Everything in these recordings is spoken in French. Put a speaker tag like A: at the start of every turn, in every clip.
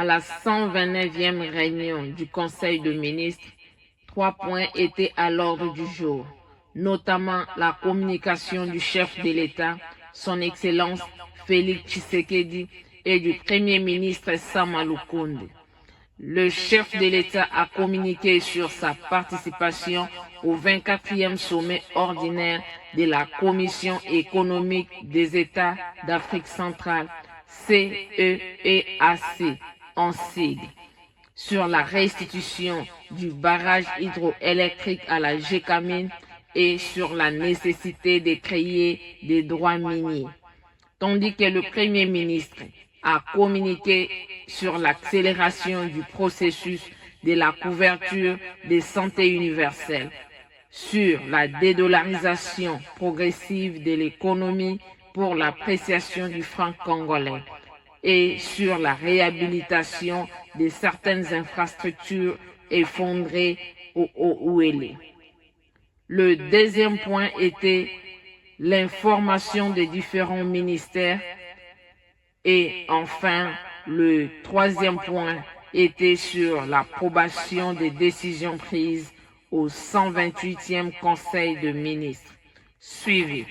A: À la 129e réunion du Conseil de ministres, 3 points étaient à l'ordre du jour, notamment la communication du chef de l'État, son Excellence Félix Tshisekedi, et du Premier ministre Sama Lukonde. Le chef de l'État a communiqué sur sa participation au 24e sommet ordinaire de la Commission économique des États d'Afrique centrale, CEEAC en sigle, sur la restitution du barrage hydroélectrique à la Gécamine et sur la nécessité de créer des droits miniers, tandis que le Premier ministre a communiqué sur l'accélération du processus de la couverture de santé universelle, sur la dédollarisation progressive de l'économie pour l'appréciation du franc congolais et sur la réhabilitation de certaines infrastructures effondrées au Ouélé. Le deuxième point était l'information des différents ministères et enfin, le troisième point était sur l'approbation des décisions prises au 128e Conseil de ministres. Suivi.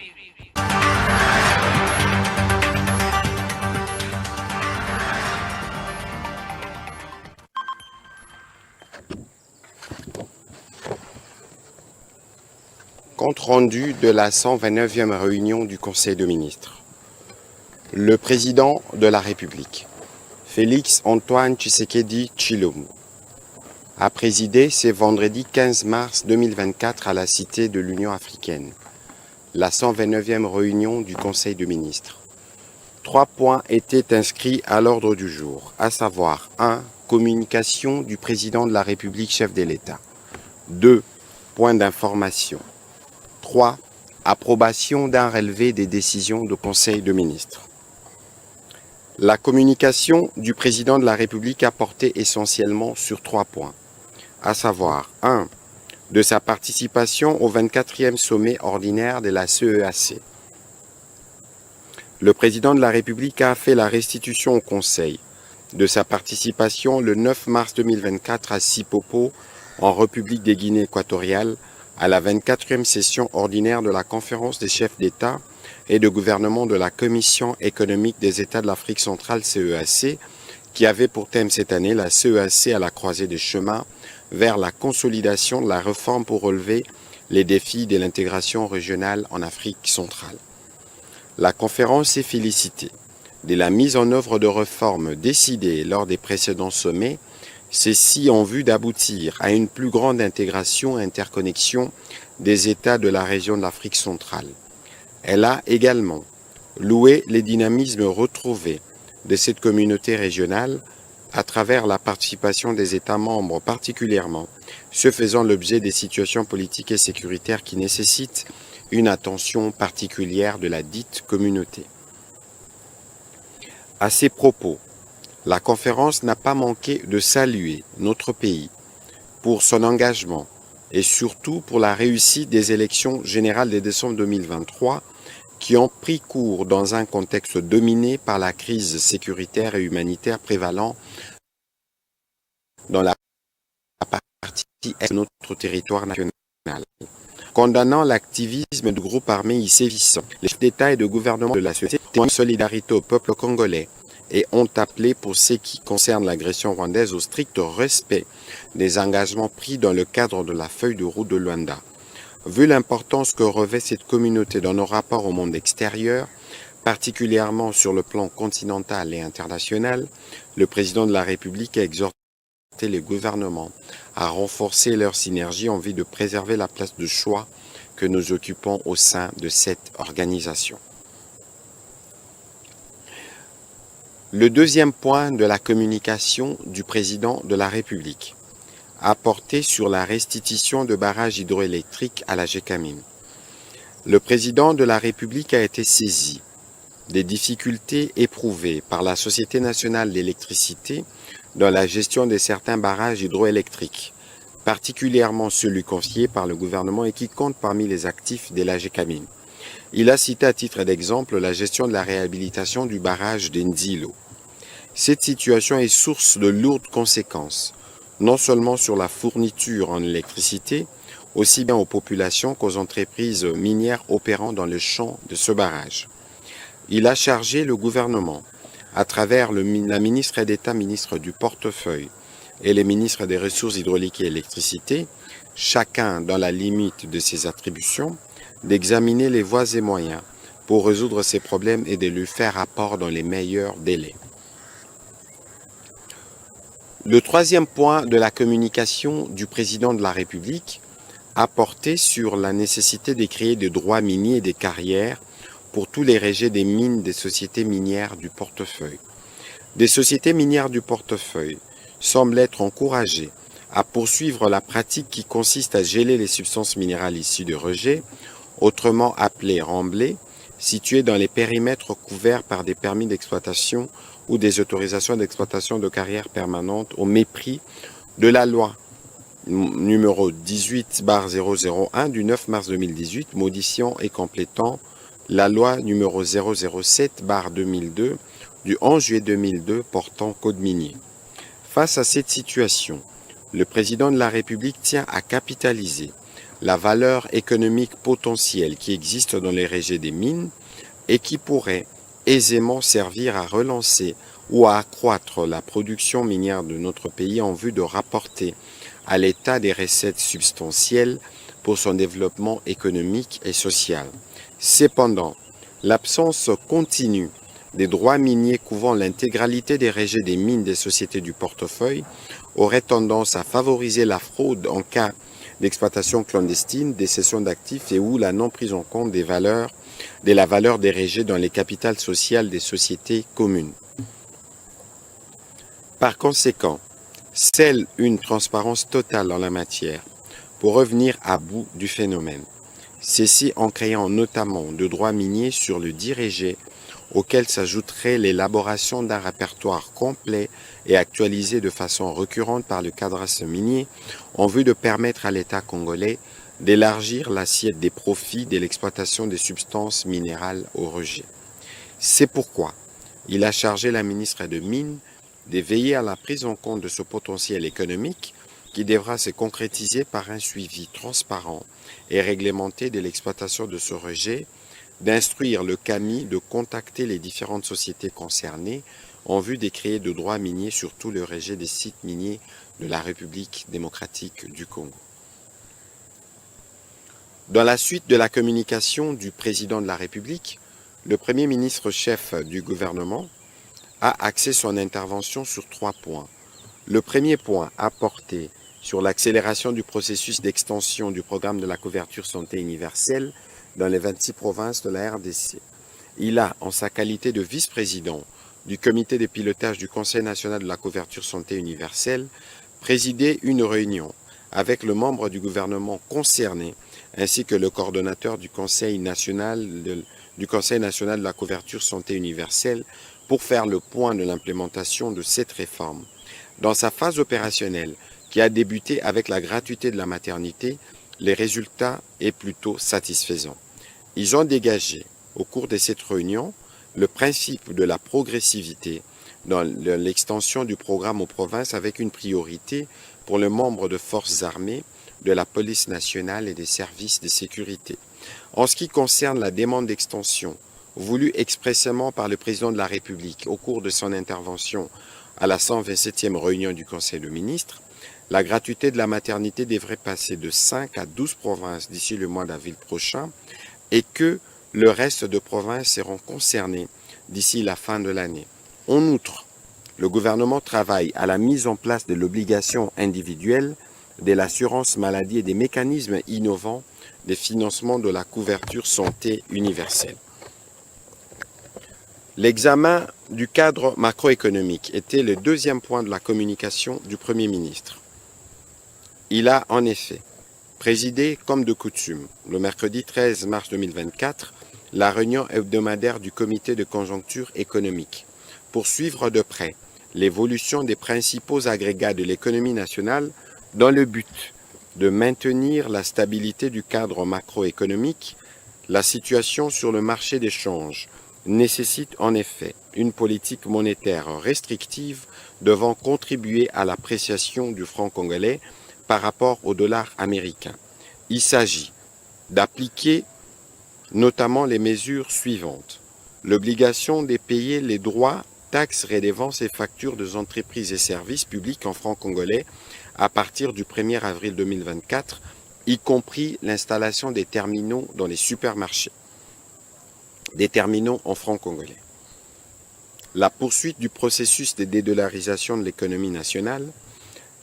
B: Compte rendu de la 129e réunion du Conseil de ministres. Le président de la République, Félix Antoine Tshisekedi Tshilombo, a présidé ce vendredi 15 mars 2024 à la Cité de l'Union africaine, la 129e réunion du Conseil de ministres. 3 points étaient inscrits à l'ordre du jour, à savoir 1. Communication du président de la République, chef de l'État. 2. Points d'information. 3. Approbation d'un relevé des décisions du Conseil de ministres. La communication du président de la République a porté essentiellement sur 3 points, à savoir 1. De sa participation au 24e sommet ordinaire de la CEEAC. Le président de la République a fait la restitution au Conseil de sa participation le 9 mars 2024 à Sipopo, en République de Guinée équatoriale, à la 24e session ordinaire de la Conférence des chefs d'État et de gouvernement de la Commission économique des États de l'Afrique centrale, CEEAC, qui avait pour thème cette année la CEEAC à la croisée des chemins vers la consolidation de la réforme pour relever les défis de l'intégration régionale en Afrique centrale. La conférence s'est félicitée de la mise en œuvre de réformes décidées lors des précédents sommets, ceci en vue d'aboutir à une plus grande intégration et interconnexion des États de la région de l'Afrique centrale. Elle a également loué les dynamismes retrouvés de cette communauté régionale à travers la participation des États membres, particulièrement ceux faisant l'objet des situations politiques et sécuritaires qui nécessitent une attention particulière de la dite communauté. À ces propos, la conférence n'a pas manqué de saluer notre pays pour son engagement et surtout pour la réussite des élections générales de décembre 2023 qui ont pris cours dans un contexte dominé par la crise sécuritaire et humanitaire prévalant dans la partie est de notre territoire national. Condamnant l'activisme du groupe armé y sévissant, les chefs d'État et de gouvernement de la société témoignent solidarité au peuple congolais et ont appelé pour ce qui concerne l'agression rwandaise au strict respect des engagements pris dans le cadre de la feuille de route de Luanda. Vu l'importance que revêt cette communauté dans nos rapports au monde extérieur, particulièrement sur le plan continental et international, le président de la République a exhorté les gouvernements à renforcer leur synergie en vue de préserver la place de choix que nous occupons au sein de cette organisation. Le deuxième point de la communication du président de la République a porté sur la restitution de barrages hydroélectriques à la Gécamine. Le président de la République a été saisi des difficultés éprouvées par la Société nationale d'électricité dans la gestion de certains barrages hydroélectriques, particulièrement celui confié par le gouvernement et qui compte parmi les actifs de la Gécamine. Il a cité à titre d'exemple la gestion de la réhabilitation du barrage d'Enzilo. Cette situation est source de lourdes conséquences, non seulement sur la fourniture en électricité, aussi bien aux populations qu'aux entreprises minières opérant dans le champ de ce barrage. Il a chargé le gouvernement, à travers la ministre d'État, ministre du portefeuille, et les ministres des Ressources hydrauliques et électricité, chacun dans la limite de ses attributions, d'examiner les voies et moyens pour résoudre ces problèmes et de lui faire rapport dans les meilleurs délais. Le troisième point de la communication du président de la République a porté sur la nécessité de créer des droits miniers et des carrières pour tous les régés des mines des sociétés minières du portefeuille. Des sociétés minières du portefeuille semblent être encouragées à poursuivre la pratique qui consiste à geler les substances minérales issues de rejets, autrement appelées remblais, situées dans les périmètres couverts par des permis d'exploitation ou des autorisations d'exploitation de carrières permanentes au mépris de la loi numéro 18/001 du 9 mars 2018, modifiant et complétant la loi numéro 007/2002 du 11 juillet 2002 portant code minier. Face à cette situation, le président de la République tient à capitaliser la valeur économique potentielle qui existe dans les rejets des mines et qui pourrait aisément servir à relancer ou à accroître la production minière de notre pays en vue de rapporter à l'État des recettes substantielles pour son développement économique et social. Cependant, l'absence continue des droits miniers couvrant l'intégralité des rejets des mines des sociétés du portefeuille aurait tendance à favoriser la fraude en cas d'exploitation clandestine, des cessions d'actifs et ou la non prise en compte de la valeur des rejets dans les capitales sociales des sociétés communes. Par conséquent, scelle une transparence totale en la matière pour revenir à bout du phénomène. Ceci en créant notamment de droits miniers sur le dit rejet, auquel s'ajouterait l'élaboration d'un répertoire complet et actualisé de façon récurrente par le cadastre minier en vue de permettre à l'État congolais d'élargir l'assiette des profits de l'exploitation des substances minérales au rejet. C'est pourquoi il a chargé la ministre des Mines de veiller à la prise en compte de ce potentiel économique qui devra se concrétiser par un suivi transparent et réglementé de l'exploitation de ce rejet, d'instruire le CAMI de contacter les différentes sociétés concernées en vue de créer de droits miniers sur tout le rejet des sites miniers de la République démocratique du Congo. Dans la suite de la communication du président de la République, le Premier ministre chef du gouvernement a axé son intervention sur 3 points. Le premier point a porté sur l'accélération du processus d'extension du programme de la couverture santé universelle dans les 26 provinces de la RDC. Il a, en sa qualité de vice-président du comité de pilotage du Conseil national de la couverture santé universelle, présidé une réunion avec le membre du gouvernement concerné ainsi que le coordonnateur du Conseil national de la couverture santé universelle pour faire le point de l'implémentation de cette réforme. Dans sa phase opérationnelle, qui a débuté avec la gratuité de la maternité, les résultats sont plutôt satisfaisants. Ils ont dégagé, au cours de cette réunion, le principe de la progressivité dans l'extension du programme aux provinces avec une priorité pour les membres de forces armées, de la police nationale et des services de sécurité. En ce qui concerne la demande d'extension, voulue expressément par le président de la République au cours de son intervention à la 127e réunion du Conseil des ministres, la gratuité de la maternité devrait passer de 5 à 12 provinces d'ici le mois d'avril prochain et que le reste de provinces seront concernées d'ici la fin de l'année. En outre, le gouvernement travaille à la mise en place de l'obligation individuelle de l'assurance maladie et des mécanismes innovants de financement de la couverture santé universelle. L'examen du cadre macroéconomique était le deuxième point de la communication du Premier ministre. Il a en effet présidé, comme de coutume, le mercredi 13 mars 2024, la réunion hebdomadaire du comité de conjoncture économique pour suivre de près l'évolution des principaux agrégats de l'économie nationale dans le but de maintenir la stabilité du cadre macroéconomique. La situation sur le marché des changes nécessite en effet une politique monétaire restrictive devant contribuer à l'appréciation du franc congolais par rapport au dollar américain. Il s'agit d'appliquer notamment les mesures suivantes. L'obligation de payer les droits, taxes, redevances et factures des entreprises et services publics en francs congolais à partir du 1er avril 2024, y compris l'installation des terminaux dans les supermarchés, des terminaux en francs congolais. La poursuite du processus de dédollarisation de l'économie nationale,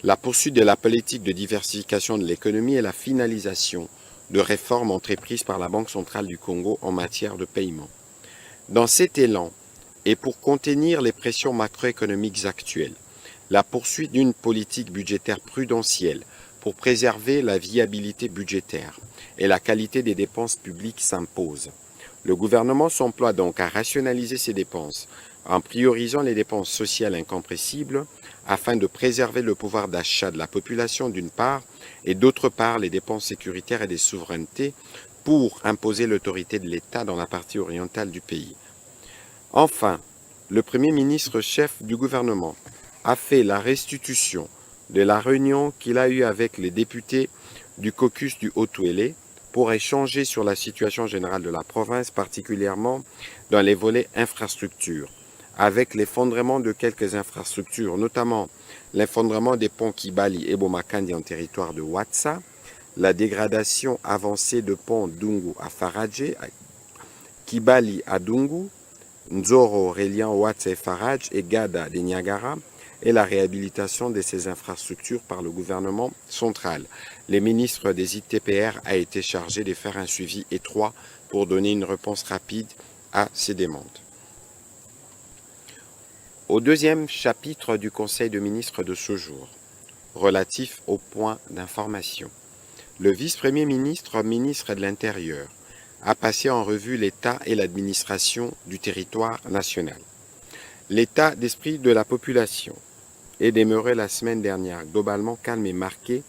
B: la poursuite de la politique de diversification de l'économie et la finalisation de réformes entreprises par la Banque centrale du Congo en matière de paiement. Dans cet élan, et pour contenir les pressions macroéconomiques actuelles, la poursuite d'une politique budgétaire prudentielle pour préserver la viabilité budgétaire et la qualité des dépenses publiques s'impose. Le gouvernement s'emploie donc à rationaliser ses dépenses en priorisant les dépenses sociales incompressibles afin de préserver le pouvoir d'achat de la population d'une part et d'autre part les dépenses sécuritaires et des souverainetés pour imposer l'autorité de l'État dans la partie orientale du pays. Enfin, le Premier ministre chef du gouvernement a fait la restitution de la réunion qu'il a eue avec les députés du caucus du Haut-Touélé pour échanger sur la situation générale de la province, particulièrement dans les volets infrastructures, avec l'effondrement de quelques infrastructures, notamment l'effondrement des ponts Kibali et Bomakandi en territoire de Ouatsa, la dégradation avancée de ponts Dungu à Faradje, Kibali à Dungu, Nzoro reliant Ouatsa et Faradje et Gada de Niagara, et la réhabilitation de ces infrastructures par le gouvernement central. Les ministres des ITPR a été chargé de faire un suivi étroit pour donner une réponse rapide à ces demandes. Au deuxième chapitre du Conseil de ministres de ce jour, relatif aux points d'information, le vice-premier ministre, ministre de l'Intérieur, a passé en revue l'état et l'administration du territoire national. L'état d'esprit de la population est demeuré la semaine dernière globalement calme et marqué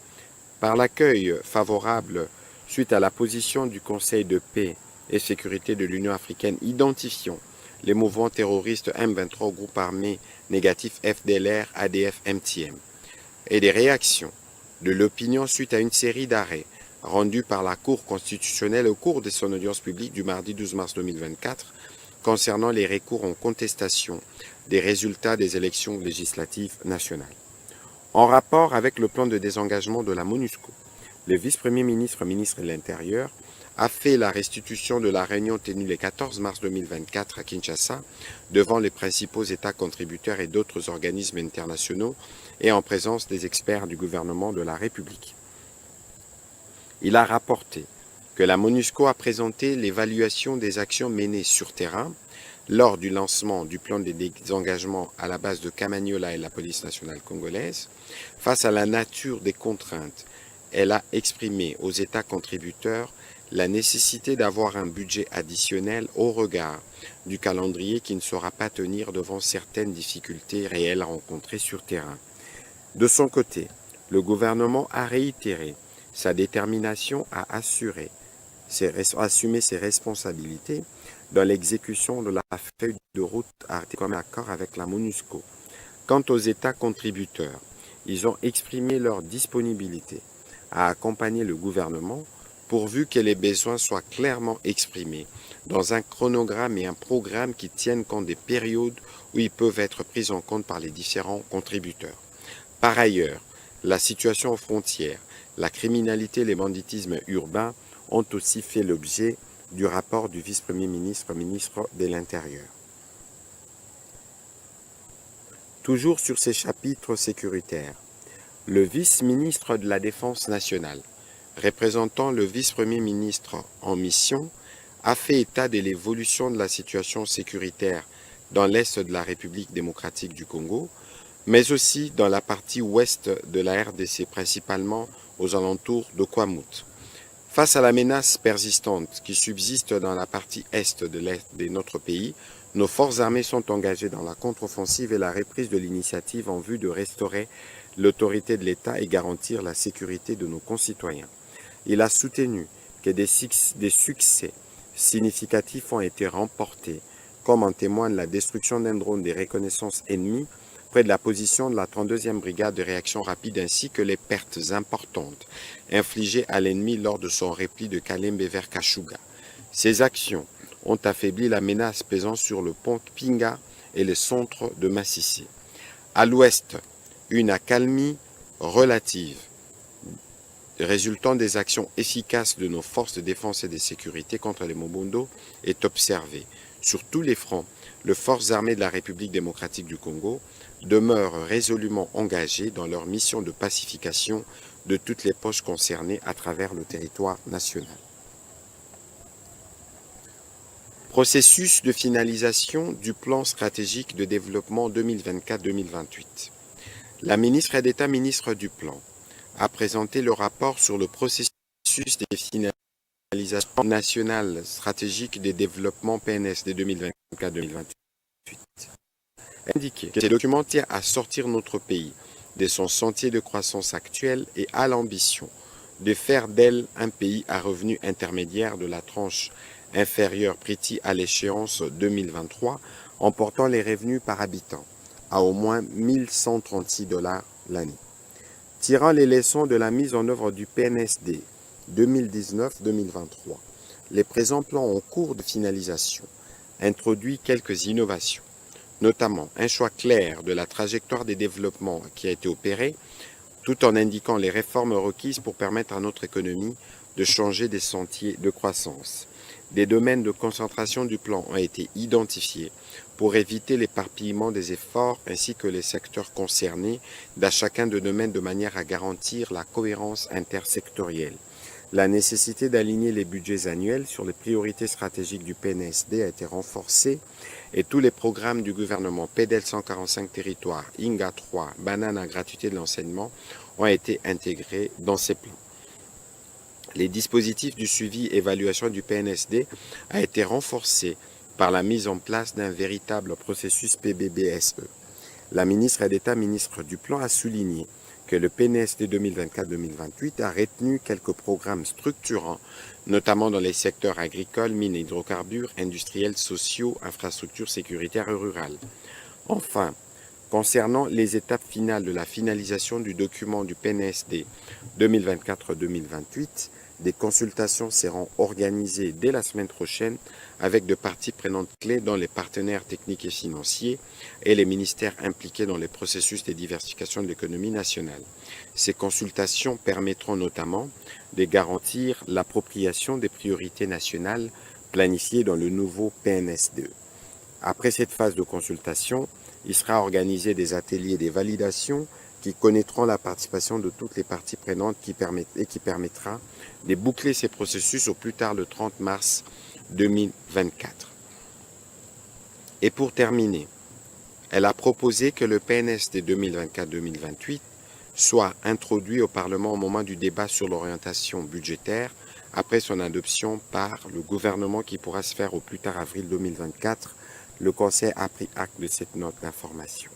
B: par l'accueil favorable suite à la position du Conseil de paix et sécurité de l'Union africaine identifiant les mouvements terroristes M23 groupe armé négatif FDLR, ADF, MTM, et des réactions de l'opinion suite à une série d'arrêts rendus par la Cour constitutionnelle au cours de son audience publique du mardi 12 mars 2024 concernant les recours en contestation des résultats des élections législatives nationales. En rapport avec le plan de désengagement de la MONUSCO, le vice-premier ministre, ministre de l'Intérieur, a fait la restitution de la réunion tenue le 14 mars 2024 à Kinshasa devant les principaux États contributeurs et d'autres organismes internationaux et en présence des experts du gouvernement de la République. Il a rapporté que la MONUSCO a présenté l'évaluation des actions menées sur terrain lors du lancement du plan de désengagement à la base de Kamanyola et la police nationale congolaise. Face à la nature des contraintes, elle a exprimé aux États contributeurs la nécessité d'avoir un budget additionnel au regard du calendrier qui ne saura pas tenir devant certaines difficultés réelles rencontrées sur terrain. De son côté, le gouvernement a réitéré sa détermination à assumer ses responsabilités dans l'exécution de la feuille de route comme accord avec la MONUSCO. Quant aux États contributeurs, ils ont exprimé leur disponibilité à accompagner le gouvernement pourvu que les besoins soient clairement exprimés dans un chronogramme et un programme qui tiennent compte des périodes où ils peuvent être pris en compte par les différents contributeurs. Par ailleurs, la situation aux frontières, la criminalité et les banditismes urbains ont aussi fait l'objet du rapport du vice-premier ministre, ministre de l'Intérieur. Toujours sur ces chapitres sécuritaires, le vice-ministre de la Défense nationale, représentant le vice-premier ministre en mission, a fait état de l'évolution de la situation sécuritaire dans l'est de la République démocratique du Congo, mais aussi dans la partie ouest de la RDC, principalement aux alentours de Kwamut. Face à la menace persistante qui subsiste dans la partie est de notre pays, nos forces armées sont engagées dans la contre-offensive et la reprise de l'initiative en vue de restaurer l'autorité de l'État et garantir la sécurité de nos concitoyens. Il a soutenu que des succès significatifs ont été remportés comme en témoigne la destruction d'un drone des reconnaissances ennemies près de la position de la 32e brigade de réaction rapide ainsi que les pertes importantes infligées à l'ennemi lors de son repli de Kalembe vers Kashuga. Ces actions ont affaibli la menace pesant sur le pont Pinga et le centre de Massissi. À l'ouest, une accalmie relative résultant des actions efficaces de nos forces de défense et de sécurité contre les Mobundo est observée. Sur tous les fronts, les forces armées de la République démocratique du Congo demeurent résolument engagées dans leur mission de pacification de toutes les poches concernées à travers le territoire national. Processus de finalisation du plan stratégique de développement 2024-2028. La ministre d'État, ministre du Plan, a présenté le rapport sur le processus de finalisation nationale stratégique de développement PNSD 2024-2028. Indiqué que ces documents tient à sortir notre pays de son sentier de croissance actuel et à l'ambition de faire d'elle un pays à revenu intermédiaire de la tranche inférieure prétis à l'échéance 2023 en portant les revenus par habitant à au moins 1136 $ l'année. Tirant les leçons de la mise en œuvre du PNSD 2019-2023, les présents plans en cours de finalisation introduisent quelques innovations, notamment un choix clair de la trajectoire des développements qui a été opéré, tout en indiquant les réformes requises pour permettre à notre économie de changer des sentiers de croissance. Des domaines de concentration du plan ont été identifiés pour éviter l'éparpillement des efforts ainsi que les secteurs concernés dans chacun des domaines de manière à garantir la cohérence intersectorielle. La nécessité d'aligner les budgets annuels sur les priorités stratégiques du PNSD a été renforcée et tous les programmes du gouvernement PEDEL 145 territoires, INGA 3, Banane à gratuité de l'enseignement ont été intégrés dans ces plans. Les dispositifs du suivi et évaluation du PNSD a été renforcés par la mise en place d'un véritable processus PBBSE. La ministre d'État, ministre du Plan, a souligné que le PNSD 2024-2028 a retenu quelques programmes structurants, notamment dans les secteurs agricoles, mines et hydrocarbures, industriels, sociaux, infrastructures sécuritaires et rurales. Enfin, concernant les étapes finales de la finalisation du document du PNSD 2024-2028, des consultations seront organisées dès la semaine prochaine avec de parties prenantes clés dans les partenaires techniques et financiers et les ministères impliqués dans les processus de diversification de l'économie nationale. Ces consultations permettront notamment de garantir l'appropriation des priorités nationales planifiées dans le nouveau PNSD. Après cette phase de consultation, il sera organisé des ateliers de validation qui connaîtront la participation de toutes les parties prenantes qui permettra de boucler ces processus au plus tard le 30 mars 2024. Et pour terminer, elle a proposé que le PNSD 2024-2028 soit introduit au Parlement au moment du débat sur l'orientation budgétaire après son adoption par le gouvernement qui pourra se faire au plus tard avril 2024. Le Conseil a pris acte de cette note d'information.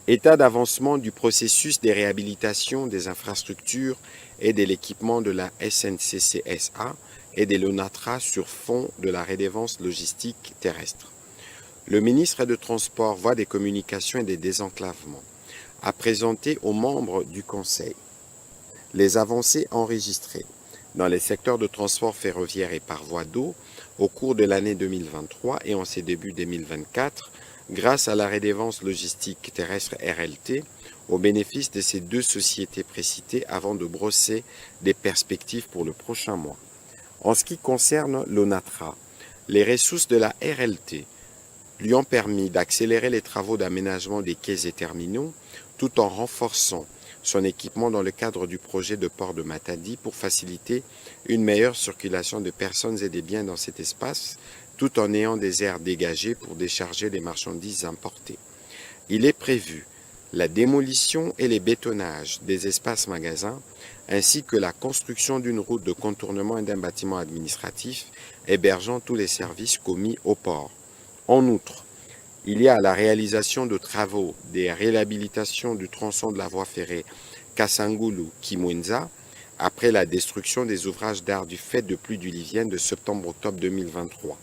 B: État d'avancement du processus de réhabilitation des infrastructures et de l'équipement de la SNCC-SA et de l'ONATRA sur fond de la redevance logistique terrestre. Le ministre des Transports, Voies des Communications et des Désenclavements a présenté aux membres du Conseil les avancées enregistrées dans les secteurs de transport ferroviaire et par voie d'eau au cours de l'année 2023 et en ses débuts 2024 grâce à la redevance logistique terrestre RLT au bénéfice de ces deux sociétés précitées avant de brosser des perspectives pour le prochain mois. En ce qui concerne l'ONATRA, les ressources de la RLT lui ont permis d'accélérer les travaux d'aménagement des quais et terminaux tout en renforçant son équipement dans le cadre du projet de port de Matadi pour faciliter une meilleure circulation de personnes et des biens dans cet espace, tout en ayant des aires dégagées pour décharger les marchandises importées. Il est prévu la démolition et les bétonnages des espaces magasins, ainsi que la construction d'une route de contournement et d'un bâtiment administratif hébergeant tous les services commis au port. En outre, il y a la réalisation de travaux des réhabilitations du tronçon de la voie ferrée Kasangulu-Kimwenza après la destruction des ouvrages d'art du fait de pluies diluviennes de septembre-octobre 2023.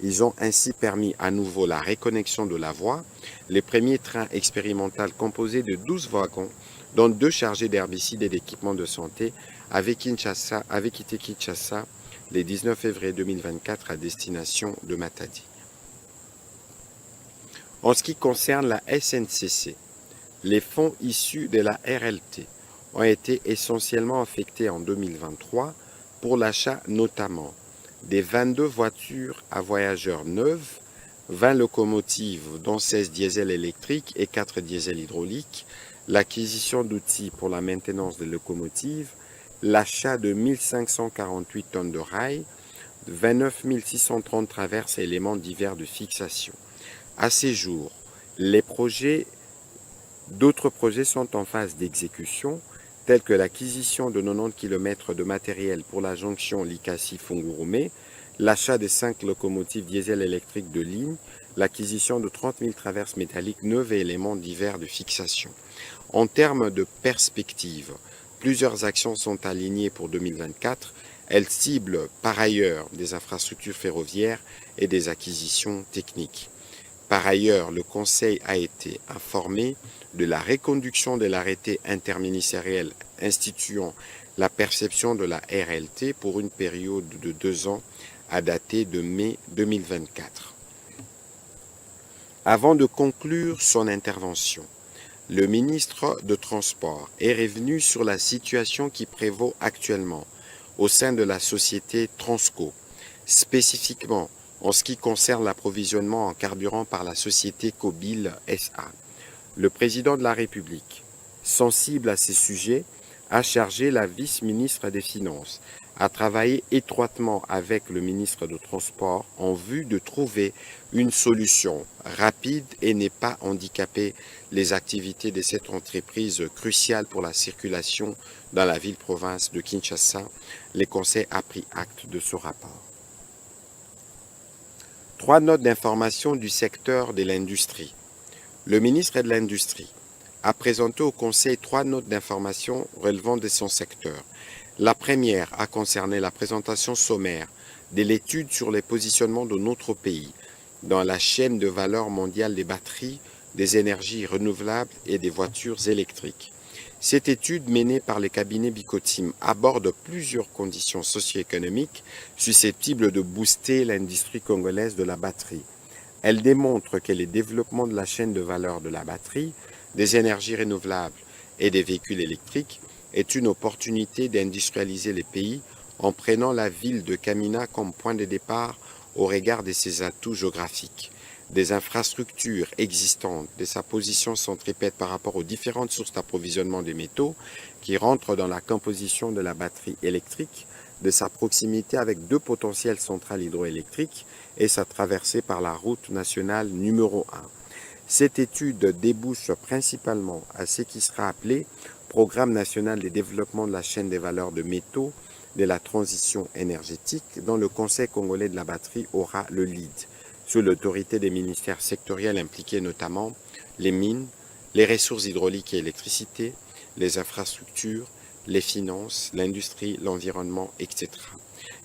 B: Ils ont ainsi permis à nouveau la reconnexion de la voie. Les premiers trains expérimentaux composés de 12 wagons, dont 2 chargés d'herbicides et d'équipements de santé, avaient quitté Kinshasa le 19 février 2024 à destination de Matadi. En ce qui concerne la SNCC, les fonds issus de la RLT ont été essentiellement affectés en 2023 pour l'achat notamment des 22 voitures à voyageurs neuves, 20 locomotives dont 16 diesels électriques et 4 diesels hydrauliques, l'acquisition d'outils pour la maintenance des locomotives, l'achat de 1548 tonnes de rails, 29 630 traverses et éléments divers de fixation. À ces jours, d'autres projets sont en phase d'exécution, tels que l'acquisition de 90 km de matériel pour la jonction Likasi-Fungurume, l'achat de 5 locomotives diesel électriques de ligne, l'acquisition de 30 000 traverses métalliques neuves et éléments divers de fixation. En termes de perspective, plusieurs actions sont alignées pour 2024. Elles ciblent par ailleurs des infrastructures ferroviaires et des acquisitions techniques. Par ailleurs, le Conseil a été informé de la reconduction de l'arrêté interministériel instituant la perception de la RLT pour une période de 2 ans à dater de mai 2024. Avant de conclure son intervention, le ministre de Transport est revenu sur la situation qui prévaut actuellement au sein de la société Transco, spécifiquement en ce qui concerne l'approvisionnement en carburant par la société Cobil SA. Le président de la République, sensible à ces sujets, a chargé la vice-ministre des Finances à travailler étroitement avec le ministre des Transports en vue de trouver une solution rapide et ne pas handicaper les activités de cette entreprise cruciale pour la circulation dans la ville-province de Kinshasa. Le Conseil a pris acte de ce rapport. 3 notes d'information du secteur de l'industrie. Le ministre de l'Industrie a présenté au Conseil 3 notes d'information relevant de son secteur. La première a concerné la présentation sommaire de l'étude sur les positionnements de notre pays dans la chaîne de valeur mondiale des batteries, des énergies renouvelables et des voitures électriques. Cette étude menée par les cabinets Bicotim aborde plusieurs conditions socio-économiques susceptibles de booster l'industrie congolaise de la batterie. Elle démontre que le développement de la chaîne de valeur de la batterie, des énergies renouvelables et des véhicules électriques est une opportunité d'industrialiser les pays en prenant la ville de Kamina comme point de départ au regard de ses atouts géographiques, des infrastructures existantes, de sa position centripète par rapport aux différentes sources d'approvisionnement des métaux qui rentrent dans la composition de la batterie électrique, de sa proximité avec 2 potentielles centrales hydroélectriques et sa traversée par la route nationale numéro 1. Cette étude débouche principalement à ce qui sera appelé Programme national de développement de la chaîne des valeurs de métaux de la transition énergétique, dont le Conseil congolais de la batterie aura le lead, sous l'autorité des ministères sectoriels impliqués, notamment les mines, les ressources hydrauliques et électricité, les infrastructures, les finances, l'industrie, l'environnement, etc.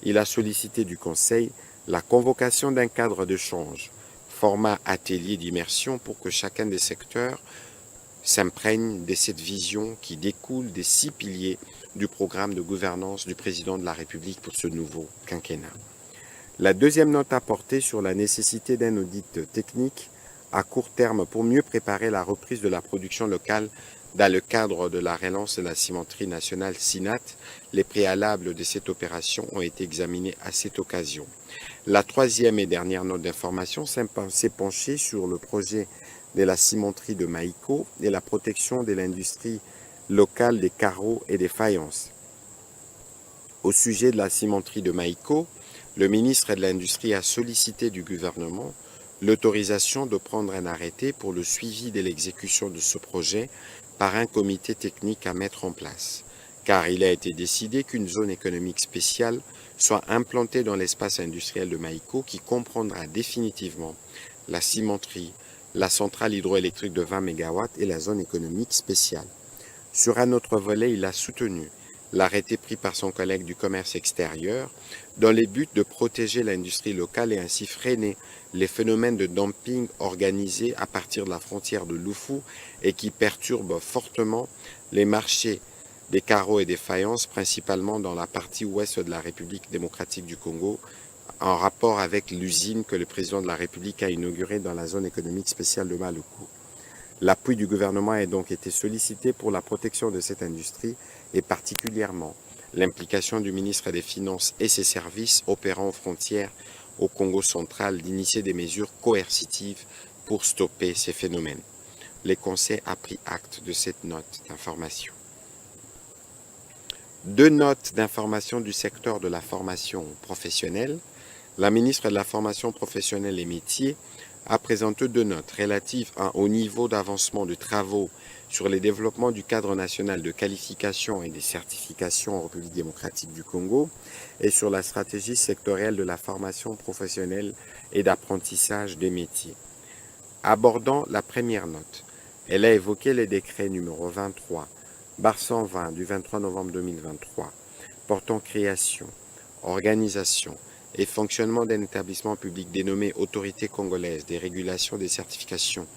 B: Il a sollicité du Conseil la convocation d'un cadre d'échange, format atelier d'immersion pour que chacun des secteurs s'imprègne de cette vision qui découle des 6 piliers du programme de gouvernance du président de la République pour ce nouveau quinquennat. La deuxième note a porté sur la nécessité d'un audit technique à court terme pour mieux préparer la reprise de la production locale dans le cadre de la relance de la cimenterie nationale SINAT. Les préalables de cette opération ont été examinés à cette occasion. La troisième et dernière note d'information s'est penchée sur le projet de la cimenterie de Maïko et la protection de l'industrie locale des carreaux et des faïences. Au sujet de la cimenterie de Maïko, le ministre de l'Industrie a sollicité du gouvernement l'autorisation de prendre un arrêté pour le suivi de l'exécution de ce projet par un comité technique à mettre en place, car il a été décidé qu'une zone économique spéciale soit implantée dans l'espace industriel de Maïko qui comprendra définitivement la cimenterie, la centrale hydroélectrique de 20 MW et la zone économique spéciale. Sur un autre volet, il a soutenu l'arrêté pris par son collègue du commerce extérieur dans le but de protéger l'industrie locale et ainsi freiner les phénomènes de dumping organisés à partir de la frontière de Lufu et qui perturbent fortement les marchés des carreaux et des faïences, principalement dans la partie ouest de la République démocratique du Congo, en rapport avec l'usine que le président de la République a inaugurée dans la zone économique spéciale de Maluku. L'appui du gouvernement a donc été sollicité pour la protection de cette industrie et particulièrement l'implication du ministre des Finances et ses services opérant aux frontières au Congo central d'initier des mesures coercitives pour stopper ces phénomènes. Le Conseil a pris acte de cette note d'information. Deux notes d'information du secteur de la formation professionnelle. La ministre de la Formation professionnelle et métiers a présenté deux notes relatives au niveau d'avancement de travaux sur le développement du cadre national de qualification et des certifications en République démocratique du Congo et sur la stratégie sectorielle de la formation professionnelle et d'apprentissage des métiers. Abordant la première note, elle a évoqué le décret numéro 23/120 du 23 novembre 2023 portant création, organisation et fonctionnement d'un établissement public dénommé Autorité congolaise des régulations des certifications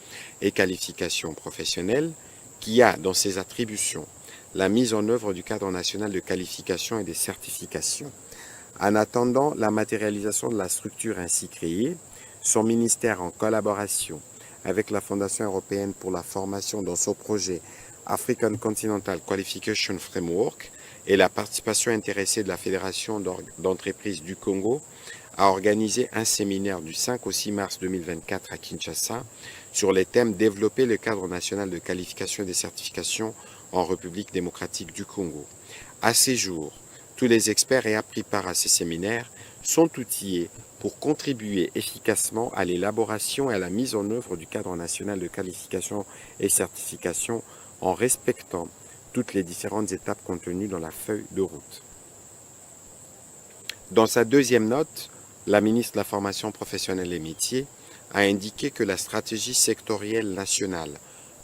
B: et qualifications professionnelles, qui a dans ses attributions la mise en œuvre du cadre national de qualification et des certifications. En attendant la matérialisation de la structure ainsi créée, son ministère, en collaboration avec la Fondation européenne pour la formation dans son projet African Continental Qualification Framework, et la participation intéressée de la Fédération d'entreprises du Congo, a organisé un séminaire du 5 au 6 mars 2024 à Kinshasa sur les thèmes développer le cadre national de qualification et des certifications en République démocratique du Congo. À ces jours, tous les experts ayant pris part à ces séminaires sont outillés pour contribuer efficacement à l'élaboration et à la mise en œuvre du cadre national de qualification et certification en respectant toutes les différentes étapes contenues dans la feuille de route. Dans sa deuxième note, la ministre de la Formation professionnelle et métiers a indiqué que la stratégie sectorielle nationale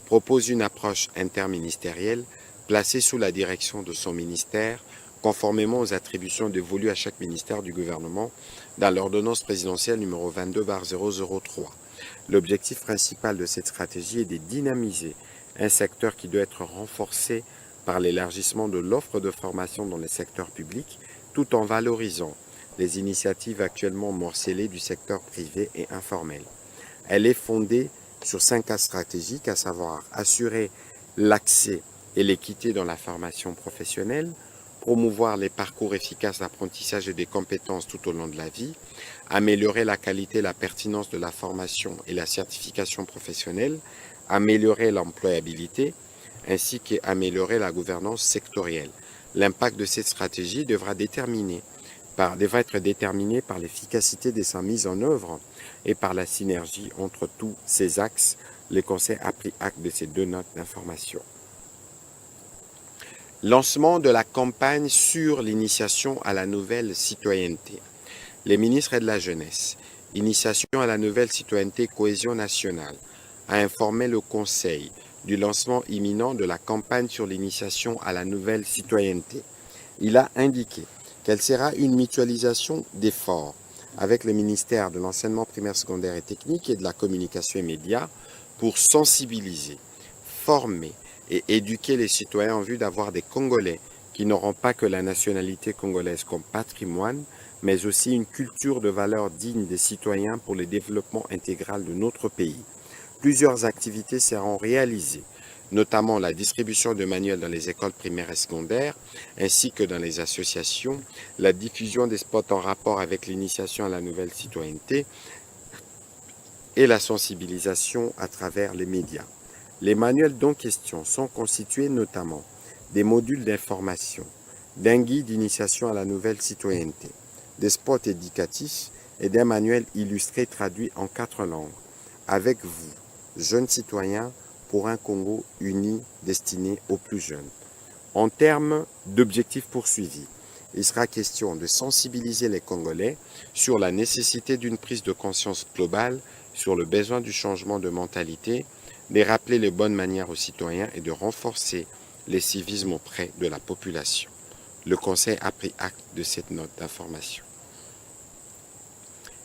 B: propose une approche interministérielle placée sous la direction de son ministère, conformément aux attributions dévolues à chaque ministère du gouvernement dans l'ordonnance présidentielle numéro 22/003. L'objectif principal de cette stratégie est de dynamiser un secteur qui doit être renforcé par l'élargissement de l'offre de formation dans le secteur public, tout en valorisant les initiatives actuellement morcelées du secteur privé et informel. Elle est fondée sur 5 axes stratégiques, à savoir assurer l'accès et l'équité dans la formation professionnelle, promouvoir les parcours efficaces d'apprentissage et des compétences tout au long de la vie, améliorer la qualité et la pertinence de la formation et la certification professionnelle, améliorer l'employabilité, ainsi qu'améliorer la gouvernance sectorielle. L'impact de cette stratégie devra être déterminé par l'efficacité de sa mise en œuvre et par la synergie entre tous ces axes. Le Conseil a pris acte de ces deux notes d'information. Lancement de la campagne sur l'initiation à la nouvelle citoyenneté. Les ministres de la Jeunesse, Initiation à la nouvelle citoyenneté et cohésion nationale, a informé le Conseil du lancement imminent de la campagne sur l'initiation à la nouvelle citoyenneté. Il a indiqué qu'elle sera une mutualisation d'efforts avec le ministère de l'enseignement primaire, secondaire et technique et de la communication et médias pour sensibiliser, former et éduquer les citoyens en vue d'avoir des Congolais qui n'auront pas que la nationalité congolaise comme patrimoine, mais aussi une culture de valeurs dignes des citoyens pour le développement intégral de notre pays. Plusieurs activités seront réalisées, notamment la distribution de manuels dans les écoles primaires et secondaires, ainsi que dans les associations, la diffusion des spots en rapport avec l'initiation à la nouvelle citoyenneté et la sensibilisation à travers les médias. Les manuels dont question sont constitués notamment des modules d'information, d'un guide d'initiation à la nouvelle citoyenneté, des spots éducatifs et d'un manuel illustré traduit en 4 langues. Avec vous, jeunes citoyens, pour un Congo uni destiné aux plus jeunes. En termes d'objectifs poursuivis, il sera question de sensibiliser les Congolais sur la nécessité d'une prise de conscience globale sur le besoin du changement de mentalité, de rappeler les bonnes manières aux citoyens et de renforcer les civismes auprès de la population. Le Conseil a pris acte de cette note d'information.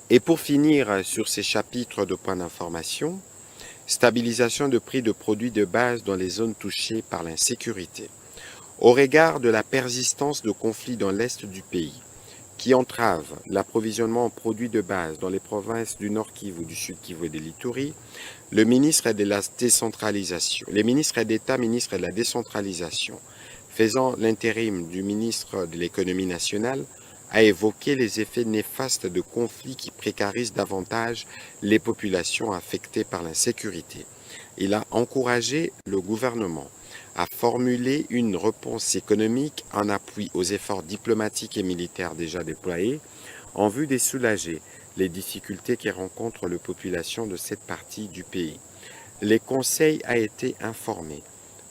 B: Et pour finir sur ces chapitres de points d'information, stabilisation de prix de produits de base dans les zones touchées par l'insécurité. Au regard de la persistance de conflits dans l'est du pays, qui entravent l'approvisionnement en produits de base dans les provinces du Nord Kivu, du Sud Kivu et de l'Ituri, les ministres d'État, ministres de la décentralisation, faisant l'intérim du ministre de l'Économie nationale, a évoqué les effets néfastes de conflits qui précarisent davantage les populations affectées par l'insécurité. Il a encouragé le gouvernement à formuler une réponse économique en appui aux efforts diplomatiques et militaires déjà déployés en vue de soulager les difficultés que rencontrent les populations de cette partie du pays. Le Conseil a été informé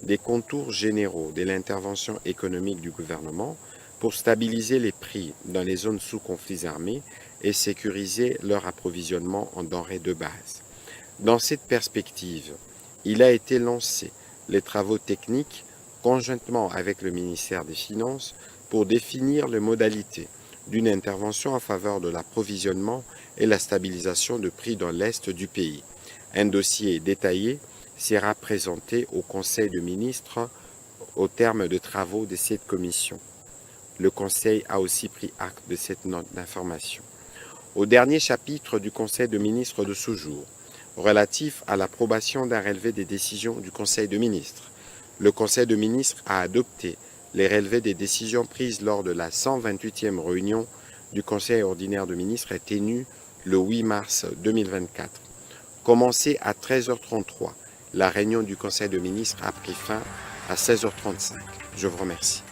B: des contours généraux de l'intervention économique du gouvernement pour stabiliser les prix dans les zones sous conflits armés et sécuriser leur approvisionnement en denrées de base. Dans cette perspective, il a été lancé les travaux techniques conjointement avec le ministère des Finances pour définir les modalités d'une intervention en faveur de l'approvisionnement et la stabilisation de prix dans l'est du pays. Un dossier détaillé sera présenté au Conseil des ministres au terme de travaux de cette commission. Le Conseil a aussi pris acte de cette note d'information. Au dernier chapitre du Conseil des ministres de ce jour, relatif à l'approbation d'un relevé des décisions du Conseil des ministres, le Conseil des ministres a adopté les relevés des décisions prises lors de la 128e réunion du Conseil ordinaire des ministres tenue le 8 mars 2024. Commencée à 13h33, la réunion du Conseil des ministres a pris fin à 16h35. Je vous remercie.